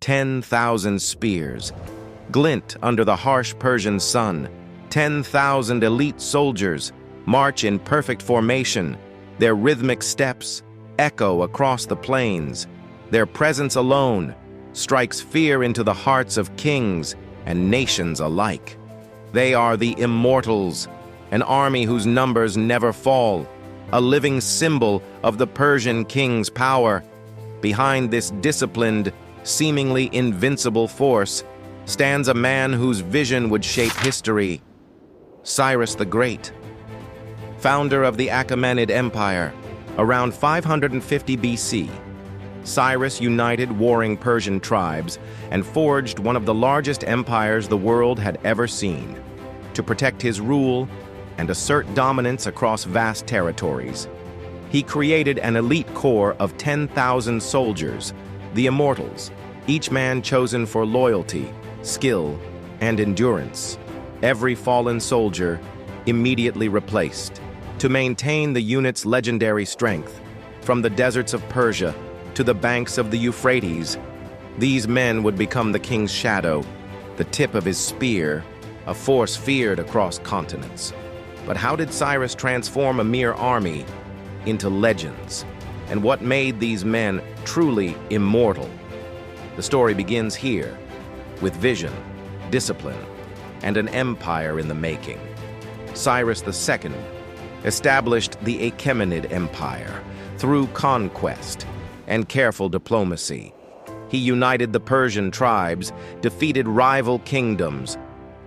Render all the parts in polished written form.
10,000 spears glint under the harsh Persian sun. 10,000 elite soldiers march in perfect formation. Their rhythmic steps echo across the plains. Their presence alone strikes fear into the hearts of kings and nations alike. They are the Immortals, an army whose numbers never fall, a living symbol of the Persian king's power. Behind this disciplined, seemingly invincible force stands a man whose vision would shape history: Cyrus the Great. Founder of the Achaemenid Empire, around 550 BC, Cyrus united warring Persian tribes and forged one of the largest empires the world had ever seen. To protect his rule and assert dominance across vast territories, he created an elite corps of 10,000 soldiers, the Immortals, each man chosen for loyalty, skill, and endurance. Every fallen soldier immediately replaced. To maintain the unit's legendary strength, from the deserts of Persia to the banks of the Euphrates, these men would become the king's shadow, the tip of his spear, a force feared across continents. But how did Cyrus transform a mere army into legends? And what made these men truly immortal? The story begins here, with vision, discipline, and an empire in the making. Cyrus II established the Achaemenid Empire through conquest and careful diplomacy. He united the Persian tribes, defeated rival kingdoms,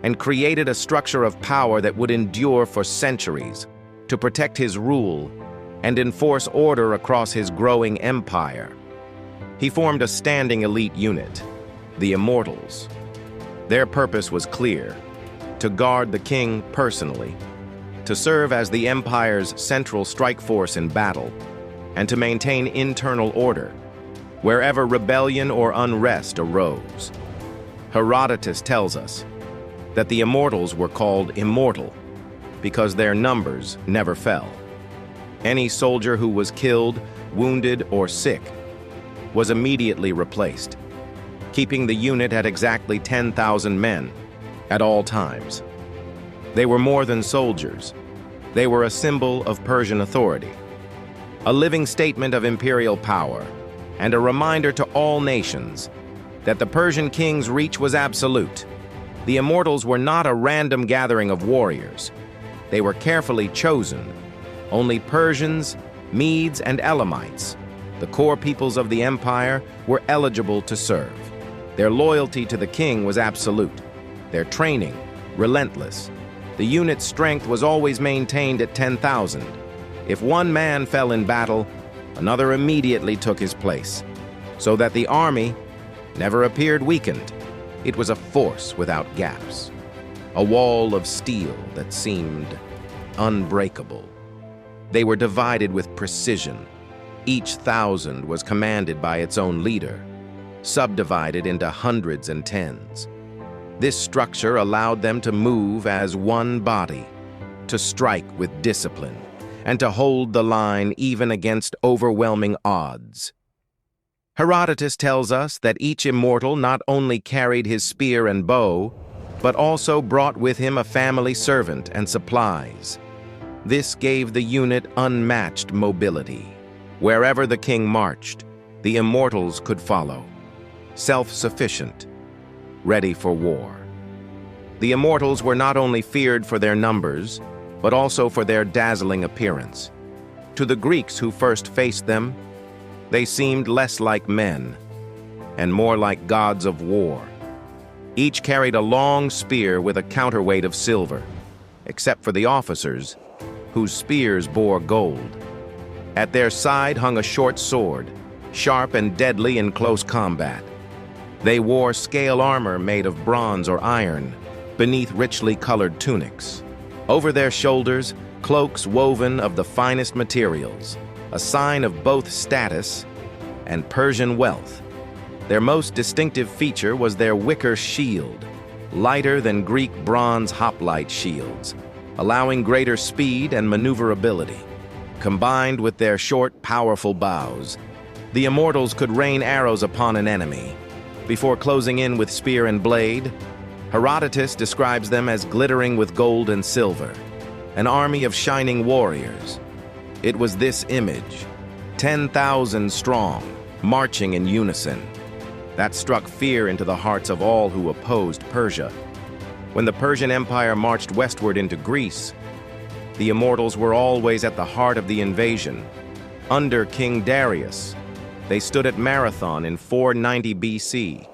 and created a structure of power that would endure for centuries. To protect his rule and enforce order across his growing empire, he formed a standing elite unit, the Immortals. Their purpose was clear: to guard the king personally, to serve as the empire's central strike force in battle, and to maintain internal order wherever rebellion or unrest arose. Herodotus tells us that the Immortals were called immortal because their numbers never fell. Any soldier who was killed, wounded, or sick was immediately replaced, keeping the unit at exactly 10,000 men at all times. They were more than soldiers. They were a symbol of Persian authority, a living statement of imperial power, and a reminder to all nations that the Persian king's reach was absolute. The Immortals were not a random gathering of warriors. They were carefully chosen. Only Persians, Medes, and Elamites, the core peoples of the empire, were eligible to serve. Their loyalty to the king was absolute, their training relentless. The unit's strength was always maintained at 10,000. If one man fell in battle, another immediately took his place, so that the army never appeared weakened. It was a force without gaps, a wall of steel that seemed unbreakable. They were divided with precision. Each thousand was commanded by its own leader, subdivided into hundreds and tens. This structure allowed them to move as one body, to strike with discipline, and to hold the line even against overwhelming odds. Herodotus tells us that each immortal not only carried his spear and bow, but also brought with him a family servant and supplies. This gave the unit unmatched mobility. Wherever the king marched, the Immortals could follow, self-sufficient, ready for war. The Immortals were not only feared for their numbers, but also for their dazzling appearance. To the Greeks who first faced them, they seemed less like men and more like gods of war. Each carried a long spear with a counterweight of silver, except for the officers, whose spears bore gold. At their side hung a short sword, sharp and deadly in close combat. They wore scale armor made of bronze or iron, beneath richly colored tunics. Over their shoulders, cloaks woven of the finest materials, a sign of both status and Persian wealth. Their most distinctive feature was their wicker shield, lighter than Greek bronze hoplite shields, allowing greater speed and maneuverability. Combined with their short, powerful bows, the Immortals could rain arrows upon an enemy, before closing in with spear and blade. Herodotus describes them as glittering with gold and silver, an army of shining warriors. It was this image, 10,000 strong, marching in unison, that struck fear into the hearts of all who opposed Persia. When the Persian Empire marched westward into Greece, the Immortals were always at the heart of the invasion. Under King Darius, they stood at Marathon in 490 BC.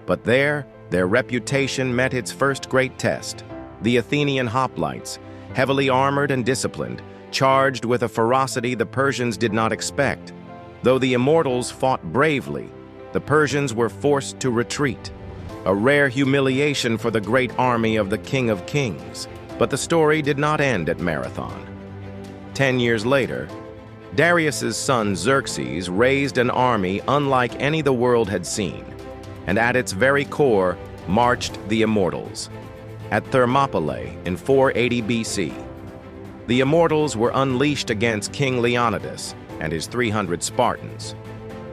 But there, their reputation met its first great test. The Athenian hoplites, heavily armored and disciplined, charged with a ferocity the Persians did not expect. Though the Immortals fought bravely, the Persians were forced to retreat, a rare humiliation for the great army of the King of Kings. But the story did not end at Marathon. 10 years later, Darius's son Xerxes raised an army unlike any the world had seen, and at its very core marched the Immortals. At Thermopylae in 480 BC, the Immortals were unleashed against King Leonidas and his 300 Spartans.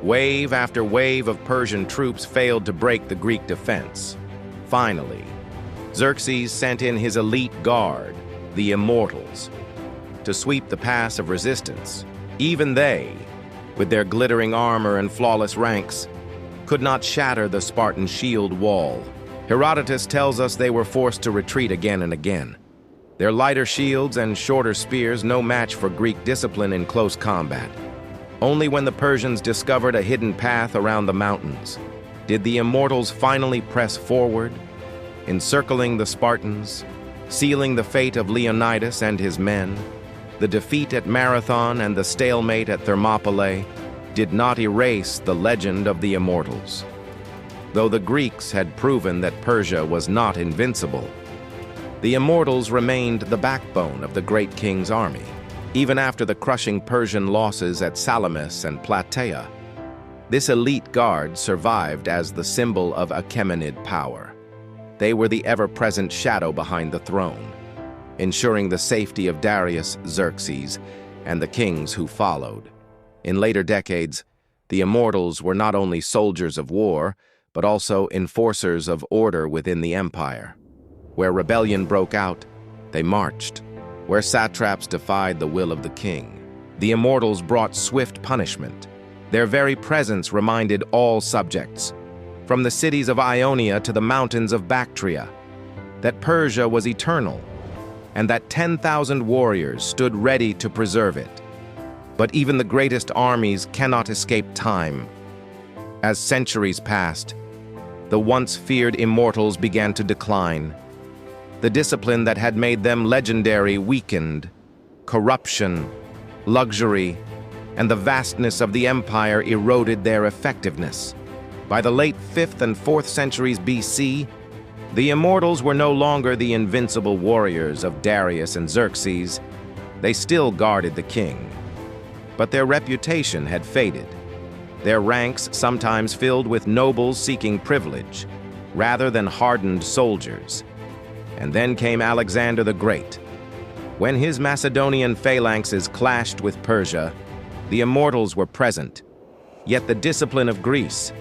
Wave after wave of Persian troops failed to break the Greek defense. Finally, Xerxes sent in his elite guard, the Immortals, to sweep the pass of resistance. Even they, with their glittering armor and flawless ranks, could not shatter the Spartan shield wall. Herodotus tells us they were forced to retreat again and again. Their lighter shields and shorter spears no match for Greek discipline in close combat. Only when the Persians discovered a hidden path around the mountains did the Immortals finally press forward, encircling the Spartans, sealing the fate of Leonidas and his men. The defeat at Marathon and the stalemate at Thermopylae did not erase the legend of the Immortals. Though the Greeks had proven that Persia was not invincible, the Immortals remained the backbone of the great king's army. Even after the crushing Persian losses at Salamis and Plataea, this elite guard survived as the symbol of Achaemenid power. They were the ever-present shadow behind the throne, ensuring the safety of Darius, Xerxes, and the kings who followed. In later decades, the Immortals were not only soldiers of war, but also enforcers of order within the empire. Where rebellion broke out, they marched. Where satraps defied the will of the king, the Immortals brought swift punishment. Their very presence reminded all subjects, from the cities of Ionia to the mountains of Bactria, that Persia was eternal, and that 10,000 warriors stood ready to preserve it. But even the greatest armies cannot escape time. As centuries passed, the once feared Immortals began to decline. The discipline that had made them legendary weakened. Corruption, luxury, and the vastness of the empire eroded their effectiveness. By the late 5th and 4th centuries BC, the Immortals were no longer the invincible warriors of Darius and Xerxes. They still guarded the king, but their reputation had faded. Their ranks sometimes filled with nobles seeking privilege, rather than hardened soldiers. And then came Alexander the Great. When his Macedonian phalanxes clashed with Persia, the Immortals were present. Yet the discipline of Greece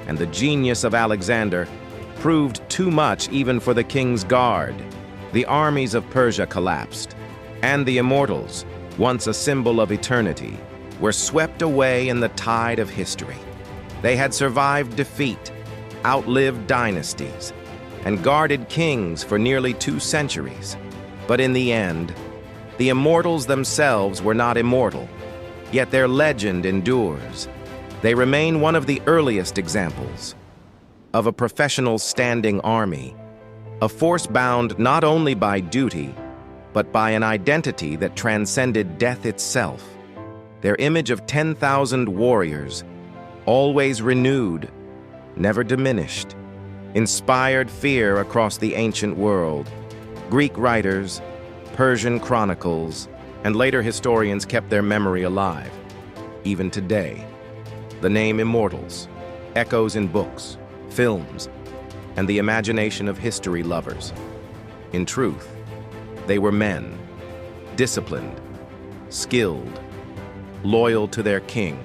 and the genius of Alexander proved too much even for the king's guard. The armies of Persia collapsed, and the Immortals, once a symbol of eternity, were swept away in the tide of history. They had survived defeat, outlived dynasties, and guarded kings for nearly 2 centuries. But in the end, the Immortals themselves were not immortal, yet their legend endures. They remain one of the earliest examples of a professional standing army, a force bound not only by duty, but by an identity that transcended death itself. Their image of 10,000 warriors, always renewed, never diminished, inspired fear across the ancient world. Greek writers, Persian chronicles, and later historians kept their memory alive. Even today, the name Immortals echoes in books, films, and the imagination of history lovers. In truth, they were men, disciplined, skilled, loyal to their king.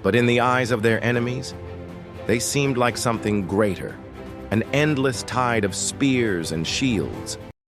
But in the eyes of their enemies, They seemed like something greater, an endless tide of spears and shields.